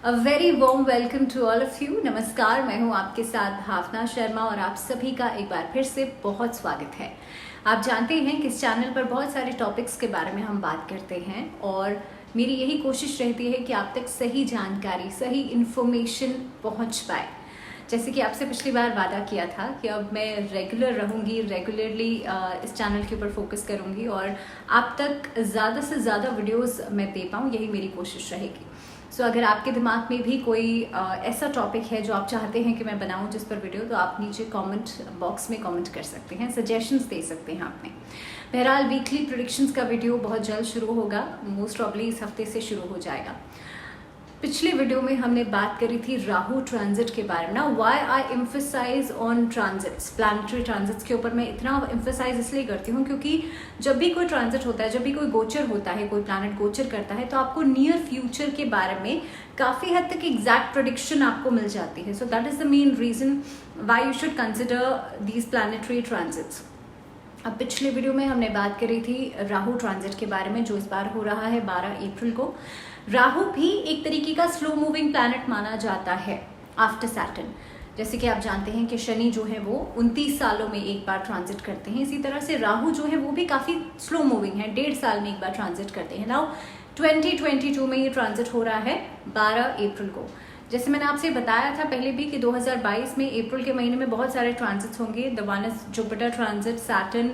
A very warm welcome to all of you. नमस्कार, मैं हूं आपके साथ भावना शर्मा और आप सभी का एक बार फिर से बहुत स्वागत है। आप जानते हैं कि इस चैनल पर बहुत सारे टॉपिक्स के बारे में हम बात करते हैं और मेरी यही कोशिश रहती है कि आप तक सही जानकारी, सही इन्फॉर्मेशन पहुंच पाए। जैसे कि आपसे पिछली बार वादा किया था कि अब मैं रेगुलर रहूँगी, रेगुलरली इस चैनल के ऊपर फोकस करूँगी और आप तक ज़्यादा से ज़्यादा वीडियोस मैं दे पाऊँ, यही मेरी कोशिश रहेगी। सो अगर आपके दिमाग में भी कोई ऐसा टॉपिक है जो आप चाहते हैं कि मैं बनाऊं जिस पर वीडियो, तो आप नीचे कमेंट बॉक्स में कमेंट कर सकते हैं, सजेशंस दे सकते हैं आपने। बहरहाल वीकली प्रेडिक्शंस का वीडियो बहुत जल्द शुरू होगा, मोस्ट प्रॉब्ली इस हफ्ते से शुरू हो जाएगा। पिछले वीडियो में हमने बात करी थी राहु ट्रांजिट के बारे में। ना why I emphasise on transits, planetary transits के ऊपर मैं इतना एम्फसाइज इसलिए करती हूँ क्योंकि जब भी कोई ट्रांजिट होता है, जब भी कोई गोचर होता है, कोई प्लैनेट गोचर करता है, तो आपको नियर फ्यूचर के बारे में काफ़ी हद तक एग्जैक्ट प्रेडिक्शन आपको मिल जाती है। So that is the main reason why you should consider these planetary transits. अब पिछले वीडियो में हमने बात करी थी राहु ट्रांजिट के बारे में, जो इस बार हो रहा है 12 अप्रैल को। राहु भी एक तरीके का स्लो मूविंग प्लैनेट माना जाता है आफ्टर सैटर्न। जैसे कि आप जानते हैं कि शनि जो है वो 29 सालों में एक बार ट्रांजिट करते हैं, इसी तरह से राहु जो है वो भी काफ़ी स्लो मूविंग है, 1.5 साल में एक बार ट्रांजिट करते हैं। नाउ 2022 में ये ट्रांजिट हो रहा है 12 अप्रैल को। जैसे मैंने आपसे बताया था पहले भी कि 2022 में अप्रैल के महीने में बहुत सारे ट्रांजिट्स होंगे। The one is Jupiter transit, Saturn,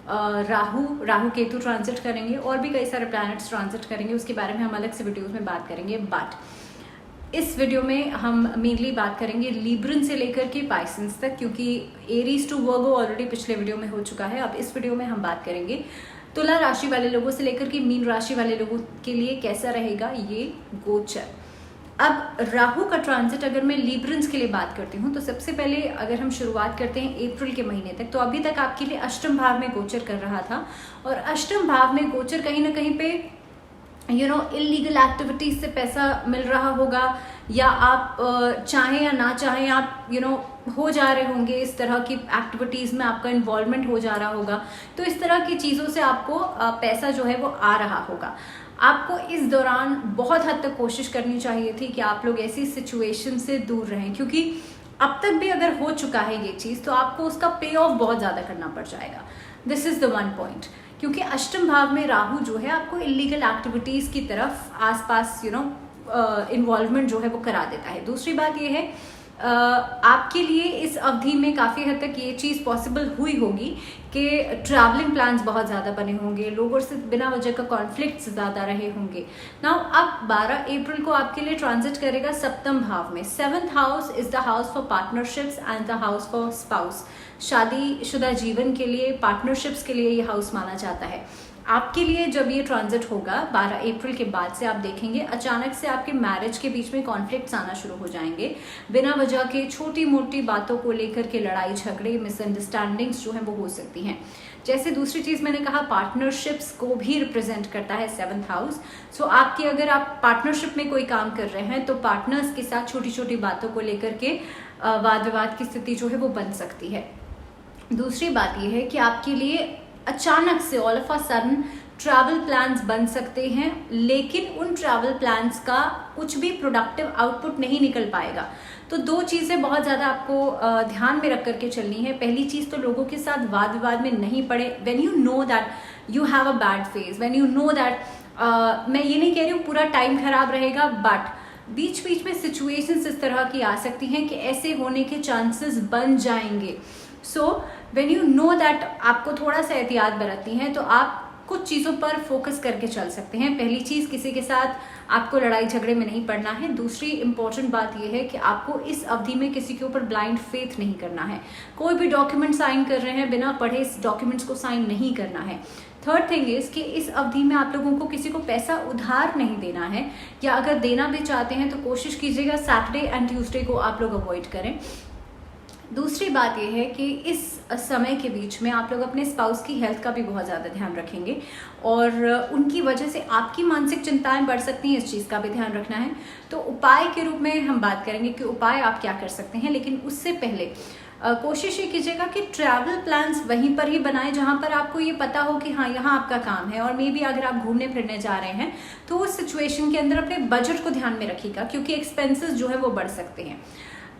Rahu Ketu transit करेंगे और भी कई सारे प्लैनेट्स ट्रांजिट करेंगे। उसके बारे में हम अलग से वीडियोस में बात करेंगे, बट इस वीडियो में हम मेनली बात करेंगे लीब्रन से लेकर के पाइसेंस तक, क्योंकि एरीज टू वर्गो ऑलरेडी पिछले वीडियो में हो चुका है। अब इस वीडियो में हम बात करेंगे तुला राशि वाले लोगों से लेकर के मीन राशि वाले लोगों के लिए कैसा रहेगा ये गोचर। अब राहु का ट्रांजिट अगर मैं लीब्रन्स के लिए बात करती हूँ तो सबसे पहले अगर हम शुरुआत करते हैं अप्रैल के महीने तक, तो अभी तक आपके लिए अष्टम भाव में गोचर कर रहा था और अष्टम भाव में गोचर कहीं ना कहीं पे इलीगल एक्टिविटीज से पैसा मिल रहा होगा, या आप चाहें या ना चाहें आप हो जा रहे होंगे, इस तरह की एक्टिविटीज में आपका इन्वॉल्वमेंट हो जा रहा होगा। तो इस तरह की चीजों से आपको पैसा जो है वो आ रहा होगा। आपको इस दौरान बहुत हद तक कोशिश करनी चाहिए थी कि आप लोग ऐसी सिचुएशन से दूर रहें, क्योंकि अब तक भी अगर हो चुका है ये चीज तो आपको उसका पे ऑफ बहुत ज्यादा करना पड़ जाएगा। This is the one point, क्योंकि अष्टम भाव में राहु जो है आपको इलीगल एक्टिविटीज की तरफ आसपास इन्वॉल्वमेंट जो है वो करा देता है। दूसरी बात ये है आपके लिए इस अवधि में काफ़ी हद तक ये चीज़ पॉसिबल हुई होगी कि ट्रैवलिंग प्लान्स बहुत ज़्यादा बने होंगे, लोगों से बिना वजह का कॉन्फ्लिक्ट्स ज़्यादा रहे होंगे। नाउ अब 12 अप्रैल को आपके लिए ट्रांजिट करेगा सप्तम भाव में। 7th house is the house for partnerships and the house for spouse. शादीशुदा जीवन के लिए, पार्टनरशिप्स के लिए ये हाउस माना जाता है। आपके लिए जब ये ट्रांजिट होगा 12 अप्रैल के बाद से, आप देखेंगे अचानक से आपके मैरिज के बीच में कॉन्फ्लिक्ट्स आना शुरू हो जाएंगे। बिना वजह के छोटी मोटी बातों को लेकर के लड़ाई झगड़े, मिसअंडरस्टैंडिंग्स जो है वो हो सकती हैं। जैसे दूसरी चीज मैंने कहा, पार्टनरशिप्स को भी रिप्रेजेंट करता है 7th हाउस। सो आपकी अगर आप पार्टनरशिप में कोई काम कर रहे हैं तो पार्टनर्स के साथ छोटी छोटी बातों को लेकर के वाद विवाद की स्थिति जो है वो बन सकती है। दूसरी बात यह है कि आपके लिए अचानक से all of a sudden travel plans बन सकते हैं, लेकिन उन ट्रैवल प्लान्स का कुछ भी प्रोडक्टिव आउटपुट नहीं निकल पाएगा। तो दो चीज़ें बहुत ज़्यादा आपको ध्यान में रख करके चलनी है। पहली चीज़ तो लोगों के साथ वाद विवाद में नहीं पड़े। When you know that you have a bad phase, when you know that मैं ये नहीं कह रही हूँ पूरा टाइम खराब रहेगा, बट बीच बीच में सिचुएशंस इस तरह की आ सकती हैं कि ऐसे होने के चांसेस बन जाएंगे। So when you know that आपको थोड़ा सा एहतियात बरतनी है तो आप कुछ चीज़ों पर फोकस करके चल सकते हैं। पहली चीज़, किसी के साथ आपको लड़ाई झगड़े में नहीं पड़ना है। दूसरी इंपॉर्टेंट बात यह है कि आपको इस अवधि में किसी के ऊपर ब्लाइंड फेथ नहीं करना है। कोई भी डॉक्यूमेंट साइन कर रहे हैं, बिना पढ़े इस डॉक्यूमेंट्स को साइन नहीं करना है। थर्ड थिंग इज कि इस अवधि में आप लोगों को किसी को पैसा उधार नहीं देना है, या अगर देना भी चाहते हैं तो कोशिश कीजिएगा सैटरडे एंड ट्यूसडे को आप लोग अवॉइड करें। दूसरी बात यह है कि इस समय के बीच में आप लोग अपने स्पाउस की हेल्थ का भी बहुत ज़्यादा ध्यान रखेंगे और उनकी वजह से आपकी मानसिक चिंताएं बढ़ सकती हैं, इस चीज़ का भी ध्यान रखना है। तो उपाय के रूप में हम बात करेंगे कि उपाय आप क्या कर सकते हैं, लेकिन उससे पहले कोशिश ये कीजिएगा कि ट्रैवल प्लान्स वहीं पर ही बनाएं जहां पर आपको ये पता हो कि हाँ यहाँ आपका काम है। और मे बी अगर आप घूमने फिरने जा रहे हैं तो उस सिचुएशन के अंदर अपने बजट को ध्यान में रखिएगा, क्योंकि एक्सपेंसेस जो है वो बढ़ सकते हैं।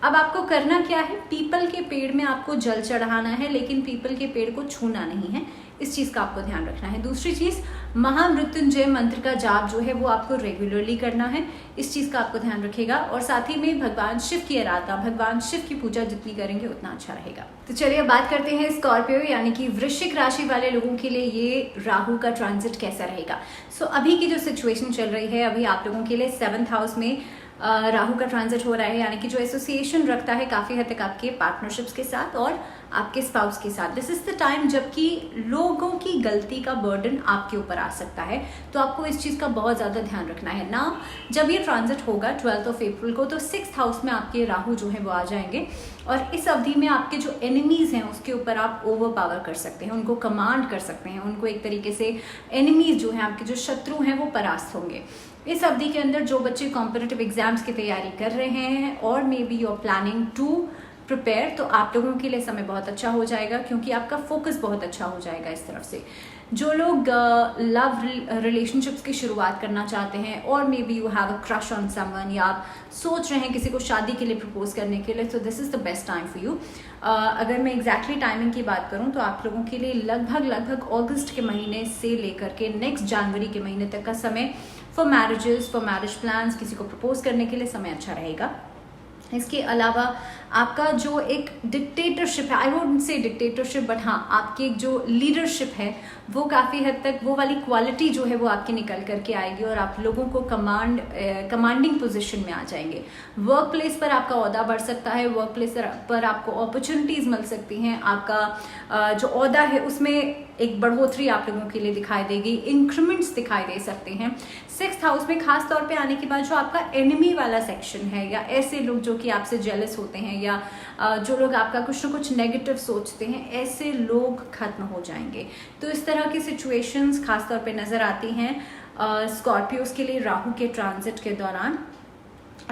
अब आपको करना क्या है, पीपल के पेड़ में आपको जल चढ़ाना है, लेकिन पीपल के पेड़ को छूना नहीं है, इस चीज का आपको ध्यान रखना है। दूसरी चीज, महामृत्युंजय मंत्र का जाप जो है वो आपको रेगुलरली करना है, इस चीज का आपको ध्यान रखेगा। और साथ ही में भगवान शिव की आराधना, भगवान शिव की पूजा जितनी करेंगे उतना अच्छा रहेगा। तो चलिए अब बात करते हैं स्कॉर्पियो यानी कि वृश्चिक राशि वाले लोगों के लिए ये राहु का ट्रांजिट कैसा रहेगा। सो अभी की जो सिचुएशन चल रही है, अभी आप लोगों के लिए 7th हाउस में राहु का ट्रांजिट हो रहा है, यानी कि जो एसोसिएशन रखता है काफी हद तक आपके पार्टनरशिप्स के साथ और आपके स्पाउस के साथ। दिस इज द टाइम जबकि लोगों की गलती का बर्डन आपके ऊपर आ सकता है, तो आपको इस चीज का बहुत ज्यादा ध्यान रखना है ना। जब ये ट्रांजिट होगा 12th ऑफ अप्रैल को, तो 6th हाउस में आपके राहु जो है वो आ जाएंगे और इस अवधि में आपके जो एनिमीज हैं उसके ऊपर आप ओवर पावर कर सकते हैं, उनको कमांड कर सकते हैं, उनको एक तरीके से एनिमीज जो हैं, आपके जो शत्रु हैं वो परास्त होंगे। इस अवधि के अंदर जो बच्चे कॉम्पिटिटिव एग्जाम्स की तैयारी कर रहे हैं और maybe you are planning to prepare, तो आप लोगों के लिए समय बहुत अच्छा हो जाएगा, क्योंकि आपका फोकस बहुत अच्छा हो जाएगा इस तरफ से। जो लोग लव रिलेशनशिप्स की शुरुआत करना चाहते हैं और maybe you have a crush on someone, या आप सोच रहे हैं किसी को शादी के लिए प्रपोज करने के लिए, तो this is the best time for you. अगर मैं एग्जैक्टली टाइमिंग की बात करूं तो आप लोगों के लिए लगभग अगस्त के महीने से लेकर के नेक्स्ट जनवरी के महीने तक का समय for marriages, for marriage plans, किसी को प्रपोज करने के लिए समय अच्छा रहेगा। इसके अलावा आपका जो एक डिक्टेटरशिप है, I wouldn't say dictatorship but हाँ, आपकी एक जो लीडरशिप है वो काफ़ी हद तक वो वाली क्वालिटी जो है वो आपकी निकल करके आएगी और आप लोगों को कमांडिंग पोजीशन में आ जाएंगे। वर्क प्लेस पर आपका ओहदा बढ़ सकता है, वर्क प्लेस पर आपको अपॉर्चुनिटीज़ मिल सकती हैं, आपका जो ओहदा है उसमें एक बढ़ोतरी आप लोगों के लिए दिखाई देगी, इंक्रीमेंट्स दिखाई दे सकते हैं। 6th हाउस में खास तौर पे आने के बाद जो आपका एनिमी वाला सेक्शन है, या ऐसे लोग जो कि आपसे जेलस होते हैं, या जो लोग आपका कुछ ना कुछ नेगेटिव सोचते हैं, ऐसे लोग खत्म हो जाएंगे। तो इस तरह की सिचुएशंस खास तौर पे नजर आती हैं स्कॉर्पियोज के लिए राहु के ट्रांजिट के दौरान।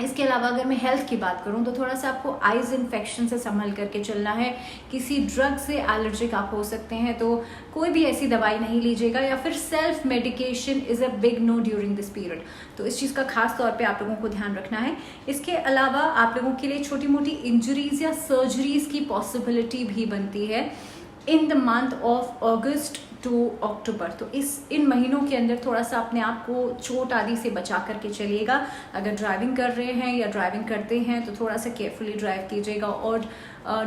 इसके अलावा अगर मैं हेल्थ की बात करूं तो थोड़ा सा आपको आइज इन्फेक्शन से संभल करके चलना है। किसी ड्रग से एलर्जिक आप हो सकते हैं, तो कोई भी ऐसी दवाई नहीं लीजिएगा, या फिर self medication is a big know during this period, तो इस चीज़ का खास तौर पे आप लोगों को ध्यान रखना है। इसके अलावा आप लोगों के लिए छोटी मोटी इंजरीज या सर्जरीज की पॉसिबिलिटी भी बनती है in the month of August to October. तो इन महीनों के अंदर थोड़ा सा अपने आप को चोट आदि से बचा करके चलिएगा। अगर ड्राइविंग कर रहे हैं या ड्राइविंग करते हैं तो थोड़ा सा केयरफुली ड्राइव कीजिएगा और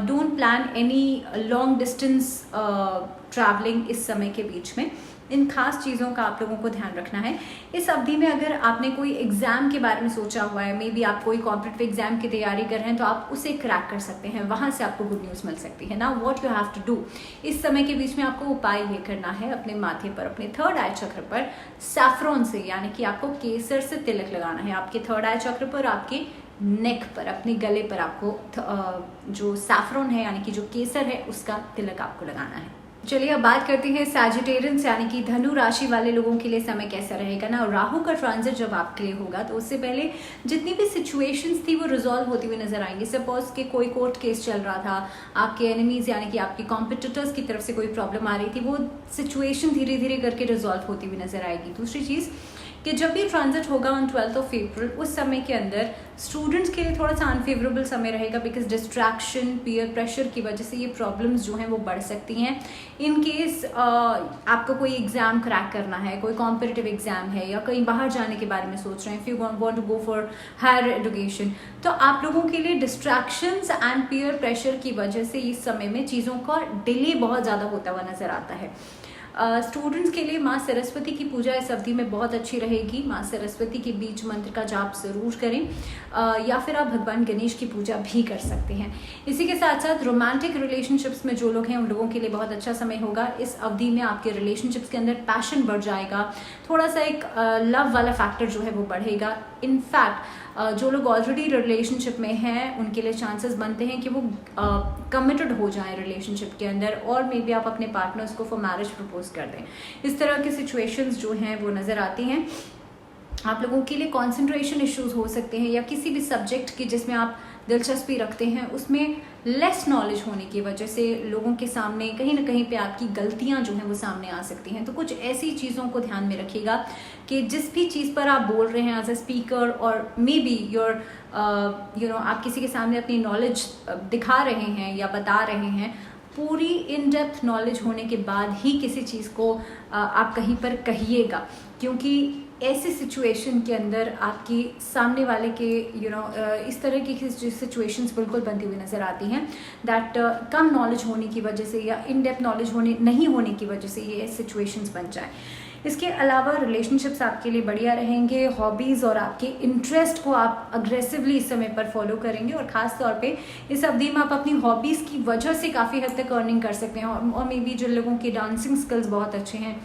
don't plan any long distance travelling इस समय के बीच में। इन खास चीज़ों का आप लोगों को ध्यान रखना है। इस अवधि में अगर आपने कोई एग्जाम के बारे में सोचा हुआ है, मे बी आप कोई कॉम्पिटिटिव एग्जाम की तैयारी कर रहे हैं, तो आप उसे क्रैक कर सकते हैं, वहां से आपको गुड न्यूज़ मिल सकती है ना। What you have to do, इस समय के बीच में आपको उपाय ये करना है, अपने माथे पर, अपने थर्ड आई चक्र पर सैफ्रॉन से, यानी कि आपको केसर से तिलक लगाना है। आपके थर्ड आई चक्र पर, आपके नेक पर, अपने गले पर आपको जो सैफ्रॉन है यानी कि जो केसर है उसका तिलक आपको लगाना है। चलिए अब बात करते हैं सैजिटेरियंस यानी कि धनु राशि वाले लोगों के लिए समय कैसा रहेगा ना। और राहु का ट्रांजिट जब आपके लिए होगा तो उससे पहले जितनी भी सिचुएशंस थी वो रिजॉल्व होती हुई नजर आएंगी। सपोज कि कोई कोर्ट केस चल रहा था, आपके एनिमीज यानी कि आपके कॉम्पिटिटर्स की तरफ से कोई प्रॉब्लम आ रही थी, वो सिचुएशन धीरे धीरे करके रिजॉल्व होती हुई नजर आएगी। दूसरी चीज़ कि जब भी ट्रांजिट होगा ऑन 12th ऑफ अप्रैल, उस समय के अंदर स्टूडेंट्स के लिए थोड़ा सा अनफेवरेबल समय रहेगा, बिकॉज डिस्ट्रैक्शन, पीयर प्रेशर की वजह से ये प्रॉब्लम्स जो हैं वो बढ़ सकती हैं। इन केस आपको कोई एग्जाम क्रैक करना है, कोई कॉम्पिटिटिव एग्जाम है, या कहीं बाहर जाने के बारे में सोच रहे हैं, if you want to go for higher education, तो आप लोगों के लिए डिस्ट्रैक्शंस एंड पीयर प्रेशर की वजह से इस समय में चीज़ों का डिले बहुत ज़्यादा होता हुआ नजर आता है। स्टूडेंट्स के लिए माँ सरस्वती की पूजा इस अवधि में बहुत अच्छी रहेगी। माँ सरस्वती के बीज मंत्र का जाप जरूर करें, या फिर आप भगवान गणेश की पूजा भी कर सकते हैं। इसी के साथ साथ रोमांटिक रिलेशनशिप्स में जो लोग हैं उन लोगों के लिए बहुत अच्छा समय होगा। इस अवधि में आपके रिलेशनशिप्स के अंदर पैशन बढ़ जाएगा, थोड़ा सा एक लव वाला फैक्टर जो है वो बढ़ेगा। इनफैक्ट जो लोग ऑलरेडी रिलेशनशिप में हैं उनके लिए चांसेस बनते हैं कि वो कमिटेड हो जाएं रिलेशनशिप के अंदर, और मे बी आप अपने पार्टनर्स को फॉर मैरिज प्रपोज कर दें। इस तरह की सिचुएशंस जो हैं वो नज़र आती हैं। आप लोगों के लिए कंसंट्रेशन इश्यूज हो सकते हैं, या किसी भी सब्जेक्ट की जिसमें आप दिलचस्पी रखते हैं उसमें लेस नॉलेज होने की वजह से लोगों के सामने कहीं ना कहीं पे आपकी गलतियां जो हैं वो सामने आ सकती हैं। तो कुछ ऐसी चीज़ों को ध्यान में रखिएगा कि जिस भी चीज़ पर आप बोल रहे हैं एज अ स्पीकर, और मे बी योर आप किसी के सामने अपनी नॉलेज दिखा रहे हैं या बता रहे हैं, पूरी इन डेप्थ नॉलेज होने के बाद ही किसी चीज़ को आप कहीं पर कहिएगा, क्योंकि ऐसी सिचुएशन के अंदर आपकी सामने वाले के इस तरह की सिचुएशंस बिल्कुल बनती हुई नज़र आती हैं दैट कम नॉलेज होने की वजह से या इन डेप्थ नॉलेज नहीं होने की वजह से ये सिचुएशंस बन जाए। इसके अलावा रिलेशनशिप्स आपके लिए बढ़िया रहेंगे। हॉबीज़ और आपके इंटरेस्ट को आप अग्रेसिवली इस समय पर फॉलो करेंगे, और ख़ास तौर पे इस अवधि में आप अपनी हॉबीज़ की वजह से काफ़ी हद तक अर्निंग कर सकते हैं। और मे बी जिन लोगों की डांसिंग स्किल्स बहुत अच्छे हैं,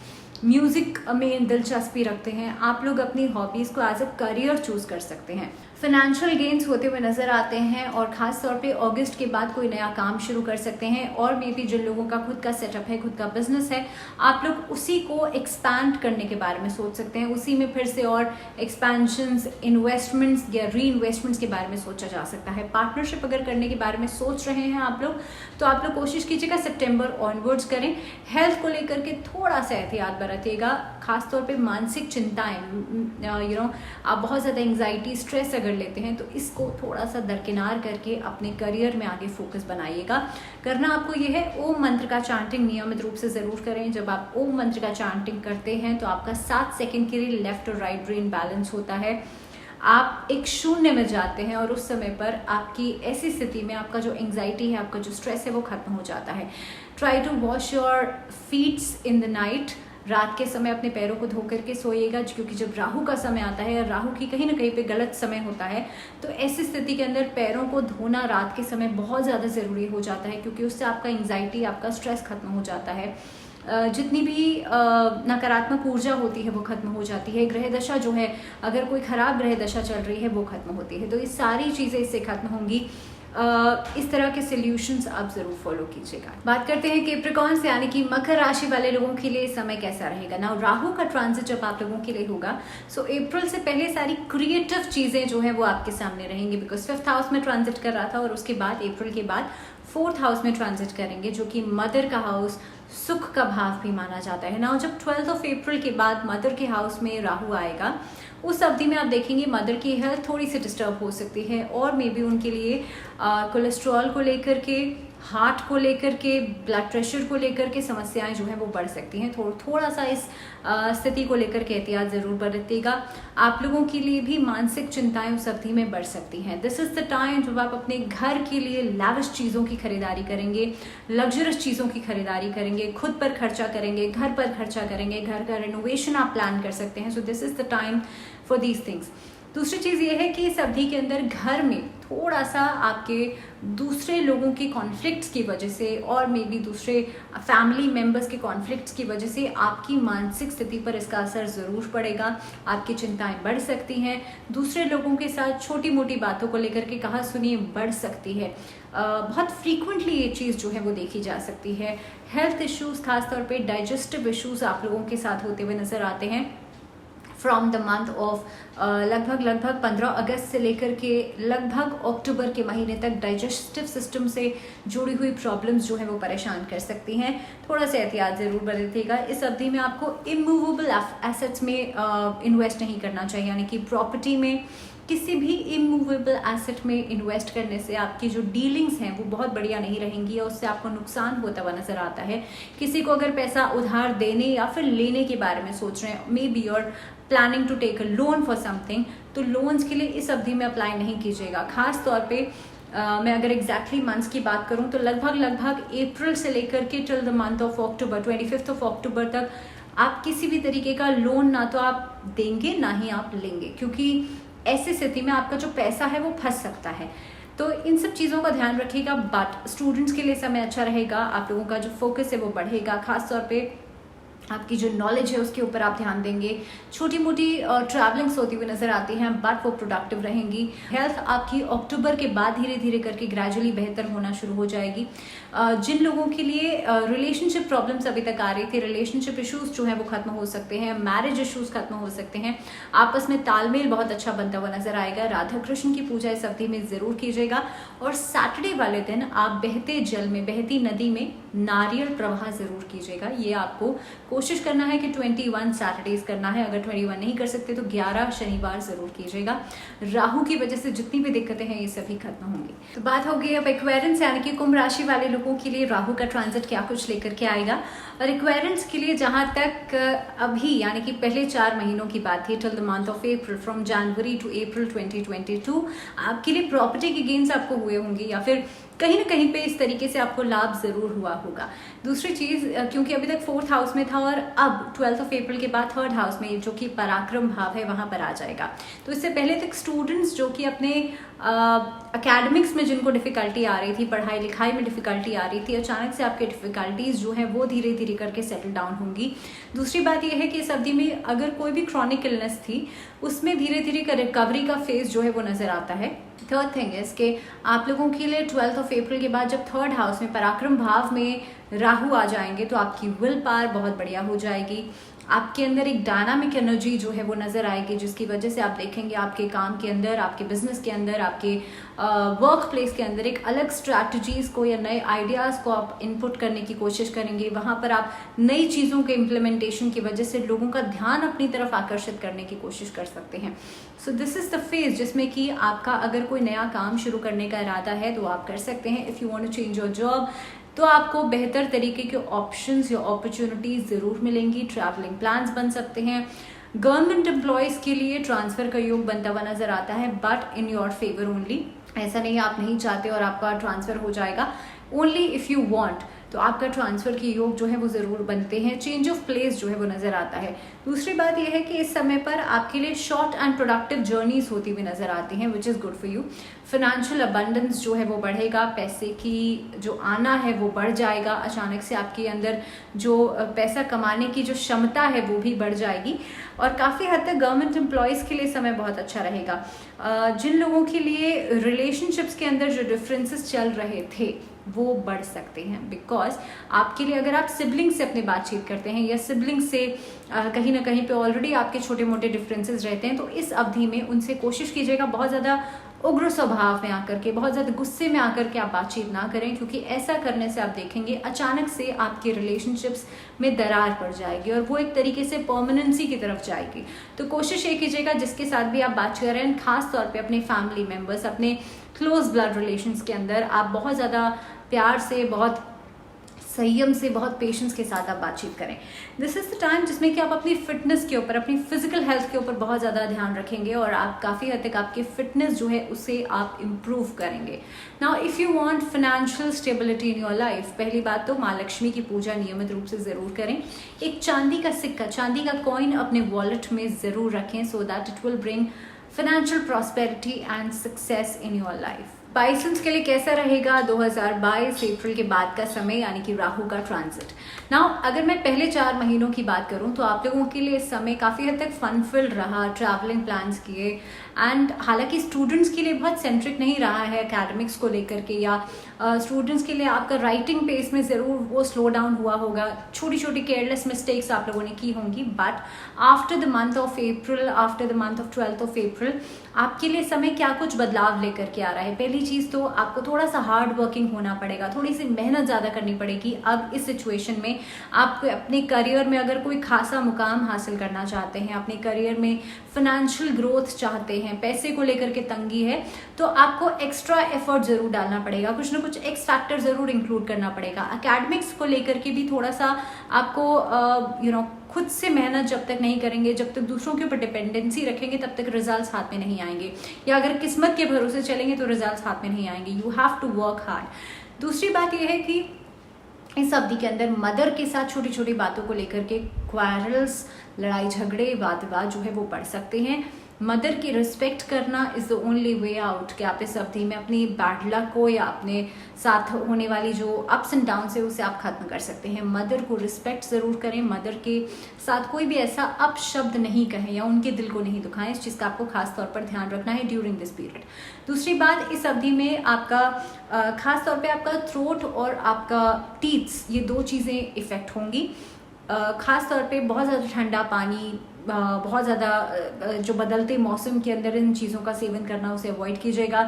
म्यूज़िक में दिलचस्पी रखते हैं, आप लोग अपनी हॉबीज़ को एज अ करियर चूज़ कर सकते हैं। फाइनेंशियल गेन्स होते हुए नज़र आते हैं, और ख़ास तौर पे अगस्त के बाद कोई नया काम शुरू कर सकते हैं। और मे बी जिन लोगों का खुद का सेटअप है, खुद का बिजनेस है, आप लोग उसी को एक्सपैंड करने के बारे में सोच सकते हैं। उसी में फिर से और एक्सपेंशंस, इन्वेस्टमेंट्स या री इन्वेस्टमेंट्स के बारे में सोचा जा सकता है। पार्टनरशिप अगर करने के बारे में सोच रहे हैं आप लोग, तो आप लोग कोशिश कीजिएगा सितंबर ऑनवर्ड्स करें। हेल्थ को लेकर के थोड़ा सा एहतियात बरतिएगा, खासतौर पे मानसिक चिंताएं, आप बहुत ज़्यादा एंग्जाइटी, स्ट्रेस अगर लेते हैं तो इसको थोड़ा सा दरकिनार करके अपने करियर में आगे फोकस बनाइएगा। करना आपको ये है, ओम मंत्र का चांटिंग नियमित रूप से ज़रूर करें। जब आप ओम मंत्र का चांटिंग करते हैं तो आपका 7 सेकंड के लिए लेफ्ट और राइट ब्रेन बैलेंस होता है, आप एक शून्य में जाते हैं, और उस समय पर आपकी ऐसी स्थिति में आपका जो एंग्जाइटी है, आपका जो स्ट्रेस है वो खत्म हो जाता है। Try to wash your feets in the night. रात के समय अपने पैरों को धो करके सोइएगा, क्योंकि जब राहु का समय आता है, राहु की कहीं ना कहीं पे गलत समय होता है, तो ऐसी स्थिति के अंदर पैरों को धोना रात के समय बहुत ज़्यादा ज़रूरी हो जाता है, क्योंकि उससे आपका एंग्जाइटी, आपका स्ट्रेस खत्म हो जाता है। जितनी भी नकारात्मक ऊर्जा होती है वो खत्म हो जाती है। ग्रह दशा जो है, अगर कोई खराब ग्रह दशा चल रही है वो खत्म होती है। तो ये सारी चीज़ें इससे खत्म होंगी। इस तरह के सॉल्यूशंस आप जरूर फॉलो कीजिएगा। बात करते हैं कैप्रिकॉर्न से, यानी कि मकर राशि वाले लोगों के लिए समय कैसा रहेगा ना। राहु का ट्रांजिट जब आप लोगों के लिए होगा, सो अप्रैल से पहले सारी क्रिएटिव चीजें जो है वो आपके सामने रहेंगी, बिकॉज 5th हाउस में ट्रांजिट कर रहा था, और उसके बाद अप्रैल के बाद 4th हाउस में ट्रांजिट करेंगे, जो कि मदर का हाउस, सुख का भाव भी माना जाता है ना। जब 12th ऑफ अप्रैल के बाद मदर के हाउस में राहु आएगा, उस अवधि में आप देखेंगे मदर की हेल्थ थोड़ी सी डिस्टर्ब हो सकती है, और मे बी उनके लिए कोलेस्ट्रॉल को लेकर के, हार्ट को लेकर के, ब्लड प्रेशर को लेकर के समस्याएं जो हैं वो बढ़ सकती हैं। थोड़ा सा इस स्थिति को लेकर के एहतियात ज़रूर बरतिएगा। आप लोगों के लिए भी मानसिक चिंताएं उस अवधि में बढ़ सकती हैं। दिस इज़ द टाइम जब आप अपने घर के लिए लैविश चीज़ों की खरीदारी करेंगे, लग्जरियस चीज़ों की खरीदारी करेंगे, खुद पर खर्चा करेंगे, घर पर खर्चा करेंगे, घर का रेनोवेशन आप प्लान कर सकते हैं। So this is the time for these things. दूसरी चीज़ ये है कि इस अवधि के अंदर घर में थोड़ा सा आपके दूसरे लोगों के कॉन्फ्लिक्ट्स की वजह से, और मे बी दूसरे फैमिली मेम्बर्स के कॉन्फ्लिक्ट्स की वजह से आपकी मानसिक स्थिति पर इसका असर ज़रूर पड़ेगा। आपकी चिंताएं बढ़ सकती हैं। दूसरे लोगों के साथ छोटी मोटी बातों को लेकर के कहा सुनी बढ़ सकती है। बहुत फ्रीक्वेंटली ये चीज़ जो है वो देखी जा सकती है। हेल्थ इश्यूज़, खासतौर पर डाइजेस्टिव इश्यूज़ आप लोगों के साथ होते हुए नज़र आते हैं फ्रॉम द मंथ ऑफ लगभग 15 अगस्त से लेकर के लगभग अक्टूबर के महीने तक डाइजेस्टिव सिस्टम से जुड़ी हुई प्रॉब्लम्स जो है वो परेशान कर सकती हैं। थोड़ा सा एहतियात ज़रूर बरतिएगा। इस अवधि में आपको इमूवेबल एसेट्स में इन्वेस्ट नहीं करना चाहिए, यानी कि प्रॉपर्टी में, किसी भी इमूवेबल एसेट में इन्वेस्ट करने से आपकी जो डीलिंग्स हैं वो बहुत बढ़िया नहीं रहेंगी, और उससे आपको नुकसान होता हुआ नजर आता है। किसी को अगर पैसा उधार देने या फिर लेने के बारे में सोच रहे हैं, maybe your planning to take a loan for something, तो लोन्स के लिए इस अवधि में अप्लाई नहीं कीजिएगा। खास तौर पे मैं अगर एग्जैक्टली मंथ्स की बात करूं तो लगभग अप्रैल से लेकर के till the month of October, 25 of October तक आप किसी भी तरीके का लोन ना तो आप देंगे ना ही आप लेंगे, क्योंकि ऐसी स्थिति में आपका जो पैसा है वो फंस सकता है। तो इन सब चीज़ों का ध्यान रखिएगा। बट स्टूडेंट्स के लिए समय अच्छा रहेगा, आप लोगों का जो फोकस है वो बढ़ेगा। खास तौर पे आपकी जो नॉलेज है उसके ऊपर आप ध्यान देंगे। छोटी मोटी ट्रैवलिंग्स होती हुई नजर आती हैं बट वो प्रोडक्टिव रहेंगी। हेल्थ आपकी अक्टूबर के बाद धीरे धीरे करके ग्रेजुअली बेहतर होना शुरू हो जाएगी। जिन लोगों के लिए रिलेशनशिप प्रॉब्लम्स अभी तक आ रही थी, रिलेशनशिप इश्यूज जो है वो खत्म हो सकते हैं, मैरिज इश्यूज खत्म हो सकते हैं, आपस में तालमेल बहुत अच्छा बनता हुआ नजर आएगा। राधा कृष्ण की पूजा इस अवधि में जरूर कीजिएगा और सैटरडे वाले दिन आप बहते जल में, बहती नदी में नारियल प्रवाह जरूर कीजिएगा। ये आपको कोशिश करना है कि 21 सैटरडेज करना है। अगर 21 नहीं कर सकते तो 11 शनिवार जरूर कीजिएगा। राहु की वजह से जितनी भी दिक्कतें हैं ये सभी खत्म होंगी। तो बात हो गई अब एक्वेरियंस यानी कि कुंभ राशि वाले लोगों के लिए राहु का ट्रांजिट क्या कुछ लेकर के आएगा। और एक्वेरियंस के लिए जहां तक अभी यानी कि पहले 4 महीनों की बात थी, till the month of April, from January to April 2022, आपके लिए प्रॉपर्टी के गेन्स आपको हुए होंगे या फिर कहीं ना कहीं पे इस तरीके से आपको लाभ जरूर हुआ होगा। दूसरी चीज, क्योंकि अभी तक 4th हाउस में था और अब 12th ऑफ अप्रैल के बाद 3rd हाउस में जो कि पराक्रम भाव है वहां पर आ जाएगा। तो इससे पहले तक स्टूडेंट्स जो कि अपने एकेडमिक्स में जिनको डिफिकल्टी आ रही थी, पढ़ाई लिखाई में डिफिकल्टी आ रही थी, अचानक से आपके डिफिकल्टीज जो है वो धीरे धीरे करके सेटल डाउन होंगी। दूसरी बात यह है कि इस अवधि में अगर कोई भी क्रॉनिक इलनेस थी उसमें धीरे धीरे रिकवरी का फेज जो है वो नजर आता है। थर्ड थिंग इज कि आप लोगों के लिए 12th ऑफ अप्रैल के बाद जब 3rd हाउस में पराक्रम भाव में राहु आ जाएंगे तो आपकी विल पावर बहुत बढ़िया हो जाएगी। आपके अंदर एक डायनामिक एनर्जी जो है वो नजर आएगी, जिसकी वजह से आप देखेंगे आपके काम के अंदर, आपके बिजनेस के अंदर, आपके वर्क प्लेस के अंदर एक अलग स्ट्रैटेजीज को या नए आइडियाज को आप इनपुट करने की कोशिश करेंगे। वहां पर आप नई चीजों के इम्प्लीमेंटेशन की वजह से लोगों का ध्यान अपनी तरफ आकर्षित करने की कोशिश कर सकते हैं। So this is the phase जिसमें कि आपका अगर कोई नया काम शुरू करने का इरादा है तो आप कर सकते हैं। If you want to change your job तो आपको बेहतर तरीके के ऑप्शंस या अपॉर्चुनिटीज जरूर मिलेंगी। ट्रैवलिंग प्लान्स बन सकते हैं। गवर्नमेंट एम्प्लॉयज के लिए ट्रांसफर का योग बनता हुआ नजर आता है but in your favour only. ऐसा नहीं आप नहीं चाहते और आपका ट्रांसफर हो जाएगा, ओनली इफ यू वांट तो आपका ट्रांसफर के योग जो है वो जरूर बनते हैं। चेंज ऑफ प्लेस जो है वो नजर आता है। दूसरी बात यह है कि इस समय पर आपके लिए शॉर्ट एंड प्रोडक्टिव जर्नीज होती हुई नजर आती हैं, which is good for you. Financial abundance जो है वो बढ़ेगा, पैसे की जो आना है वो बढ़ जाएगा। अचानक से आपके अंदर जो पैसा कमाने की जो क्षमता है वो भी बढ़ जाएगी और काफी हद तक गवर्नमेंट एम्प्लॉयज के लिए समय बहुत अच्छा रहेगा। जिन लोगों के लिए रिलेशनशिप्स के अंदर जो डिफरेंसेस चल रहे थे वो बढ़ सकते हैं, बिकॉज आपके लिए अगर आप सिबलिंग से अपनी बातचीत करते हैं या सिबलिंग से कहीं ना कहीं पे ऑलरेडी आपके छोटे मोटे डिफरेंसेस रहते हैं तो इस अवधि में उनसे कोशिश कीजिएगा बहुत ज़्यादा उग्र स्वभाव में आकर के, बहुत ज़्यादा गुस्से में आकर के आप बातचीत ना करें, क्योंकि ऐसा करने से आप देखेंगे अचानक से आपके रिलेशनशिप्स में दरार पड़ जाएगी और वो एक तरीके से परमानेंसी की तरफ जाएगी। तो कोशिश ये कीजिएगा जिसके साथ भी आप बात कर रहे हैं, खास तौर पे अपने फैमिली मेम्बर्स, अपने क्लोज ब्लड रिलेशंस के अंदर आप बहुत ज़्यादा प्यार से, बहुत संयम से, बहुत पेशेंस के साथ आप बातचीत करें। दिस इज द टाइम जिसमें कि आप अपनी फिटनेस के ऊपर, अपनी फिजिकल हेल्थ के ऊपर बहुत ज़्यादा ध्यान रखेंगे और आप काफ़ी हद तक आपकी फिटनेस जो है उसे आप इम्प्रूव करेंगे। Now if you want financial stability in your life, पहली बात तो माँ लक्ष्मी की पूजा नियमित रूप से ज़रूर करें। एक चांदी का सिक्का, चांदी का कॉइन अपने वॉलेट में ज़रूर रखें so that it will bring financial prosperity and success in your life. बाइसेंस के लिए कैसा रहेगा 2022 अप्रैल के बाद का समय यानी कि राहु का ट्रांजिट। नाउ अगर मैं पहले 4 महीनों की बात करूं तो आप लोगों के लिए इस समय काफ़ी हद तक फन फिल्ड रहा, ट्रैवलिंग प्लान्स किए एंड हालांकि स्टूडेंट्स के लिए बहुत सेंट्रिक नहीं रहा है एकेडमिक्स को लेकर के, या स्टूडेंट्स के लिए आपका राइटिंग पेस में ज़रूर वो स्लो डाउन हुआ होगा, छोटी छोटी केयरलेस मिस्टेक्स आप लोगों ने की होंगी, but after the month of April, after the month of 12th of April आपके लिए समय क्या कुछ बदलाव लेकर के आ रहा है। पहली चीज़ तो आपको थोड़ा सा हार्ड वर्किंग होना पड़ेगा, थोड़ी सी मेहनत ज़्यादा करनी पड़ेगी। अब इस सिचुएशन में आप अपने करियर में अगर कोई खासा मुकाम हासिल करना चाहते हैं, अपने करियर में फाइनेंशियल ग्रोथ चाहते हैं, पैसे को लेकर के तंगी है, तो आपको एक्स्ट्रा एफर्ट जरूर डालना पड़ेगा, कुछ ना कुछ एक्स फैक्टर जरूर इंक्लूड करना पड़ेगा। एकेडमिक्स को लेकर के भी थोड़ा सा आपको खुद से मेहनत जब तक नहीं करेंगे, जब तक दूसरों के ऊपर डिपेंडेंसी रखेंगे तब तक रिजल्ट्स हाथ में नहीं आएंगे, या अगर किस्मत के भरोसे चलेंगे तो रिजल्ट्स हाथ में नहीं आएंगे। You have to work hard. दूसरी बात यह है कि इस अवधि के अंदर मदर के साथ छोटी छोटी बातों को लेकर के क्वारल्स, लड़ाई झगड़े, वाद विवाद जो है वो बढ़ सकते हैं। मदर की रिस्पेक्ट करना is the only way out कि आप इस अवधि में अपनी बैड लक को या अपने साथ होने वाली जो अप्स एंड डाउन है उसे आप खत्म कर सकते हैं। मदर को रिस्पेक्ट जरूर करें, मदर के साथ कोई भी ऐसा अपशब्द नहीं कहें या उनके दिल को नहीं दुखाएं। इस चीज़ का आपको खास तौर पर ध्यान रखना है ड्यूरिंग दिस पीरियड। दूसरी बात, इस अवधि में आपका खास तौर पे आपका थ्रोट और आपका टीथ्स, ये दो चीज़ें इफेक्ट होंगी। खास तौर पे बहुत ज़्यादा ठंडा पानी, बहुत ज़्यादा जो बदलते मौसम के अंदर इन चीज़ों का सेवन करना, उसे अवॉइड कीजिएगा।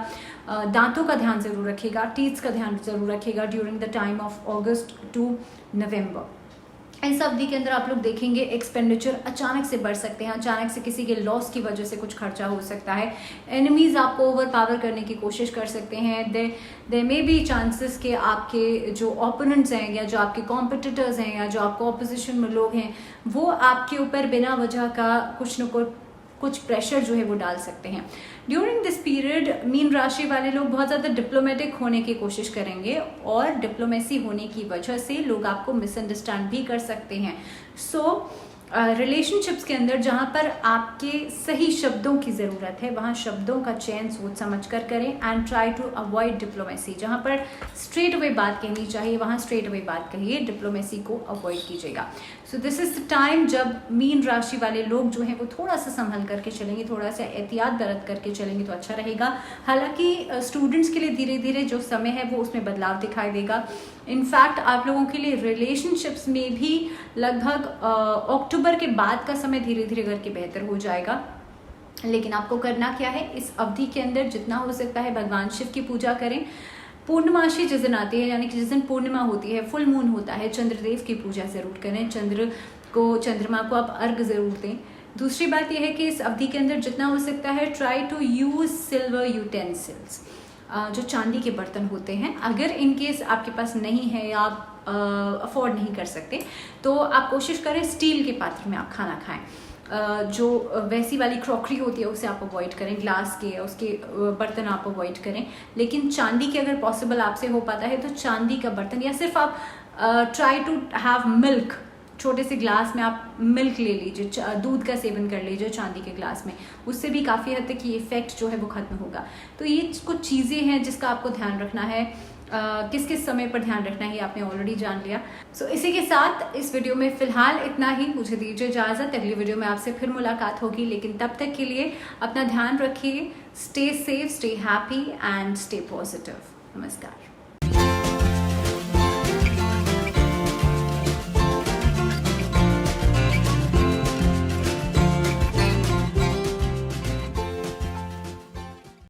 दांतों का ध्यान ज़रूर रखिएगा, टीथ्स का ध्यान ज़रूर रखिएगा during the time of August to November. इस अवधि के अंदर आप लोग देखेंगे एक्सपेंडिचर अचानक से बढ़ सकते हैं, अचानक से किसी के लॉस की वजह से कुछ खर्चा हो सकता है। एनिमीज आपको ओवर पावर करने की कोशिश कर सकते हैं। देयर मे बी चांसेस कि आपके जो ओपोनेंट्स हैं या जो आपके कॉम्पिटिटर्स हैं या जो आपको ऑपोजिशन में लोग हैं वो आपके ऊपर बिना वजह का कुछ प्रेशर जो है वो डाल सकते हैं। ड्यूरिंग दिस पीरियड मीन राशि वाले लोग बहुत ज़्यादा डिप्लोमेटिक होने की कोशिश करेंगे और डिप्लोमेसी होने की वजह से लोग आपको मिसअंडरस्टैंड भी कर सकते हैं। सो रिलेशनशिप्स के अंदर जहाँ पर आपके सही शब्दों की ज़रूरत है वहाँ शब्दों का चयन सोच समझ कर करें and try to avoid diplomacy. जहाँ पर स्ट्रेट अवे बात कहनी चाहिए वहाँ स्ट्रेट अवे बात कहिए, डिप्लोमेसी को अवॉइड कीजिएगा। So this is the time जब मीन राशि वाले लोग जो हैं वो थोड़ा सा संभल करके चलेंगे, थोड़ा सा एहतियात बरत करके चलेंगे तो अच्छा रहेगा। हालांकि स्टूडेंट्स के लिए धीरे धीरे जो समय है वो उसमें बदलाव दिखाई देगा। इनफैक्ट आप लोगों के लिए रिलेशनशिप्स में भी लगभग अक्टूबर के बाद का समय धीरे धीरे करके बेहतर हो जाएगा। लेकिन आपको करना क्या है, इस अवधि के अंदर जितना हो सकता है भगवान शिव की पूजा करें। पूर्णमासी जिस दिन आती है यानी कि जिस दिन पूर्णिमा होती है, फुल मून होता है, चंद्रदेव की पूजा जरूर करें, चंद्रमा को आप अर्घ जरूर दें। दूसरी बात यह है कि इस अवधि के अंदर जितना हो सकता है try to use silver utensils, जो चांदी के बर्तन होते हैं। अगर इनकेस आपके पास नहीं है या आप अफोर्ड नहीं कर सकते तो आप कोशिश करें स्टील के पात्र में आप खाना खाएं। जो वैसी वाली क्रॉकरी होती है उसे आप अवॉइड करें, ग्लास के उसके बर्तन आप अवॉइड करें। लेकिन चांदी के अगर पॉसिबल आपसे हो पाता है तो चांदी का बर्तन, या सिर्फ आप ट्राई टू हैव मिल्क, छोटे से ग्लास में आप मिल्क ले लीजिए, दूध का सेवन कर लीजिए चांदी के ग्लास में, उससे भी काफ़ी हद तक ये इफेक्ट जो है वो खत्म होगा। तो ये कुछ चीज़ें हैं जिसका आपको ध्यान रखना है। किस किस समय पर ध्यान रखना है ये आपने ऑलरेडी जान लिया। सो इसी के साथ इस वीडियो में फिलहाल इतना ही। मुझे दीजिए इजाज़त, अगली वीडियो में आपसे फिर मुलाकात होगी। लेकिन तब तक के लिए अपना ध्यान रखिए, stay safe, stay happy and stay positive. नमस्कार।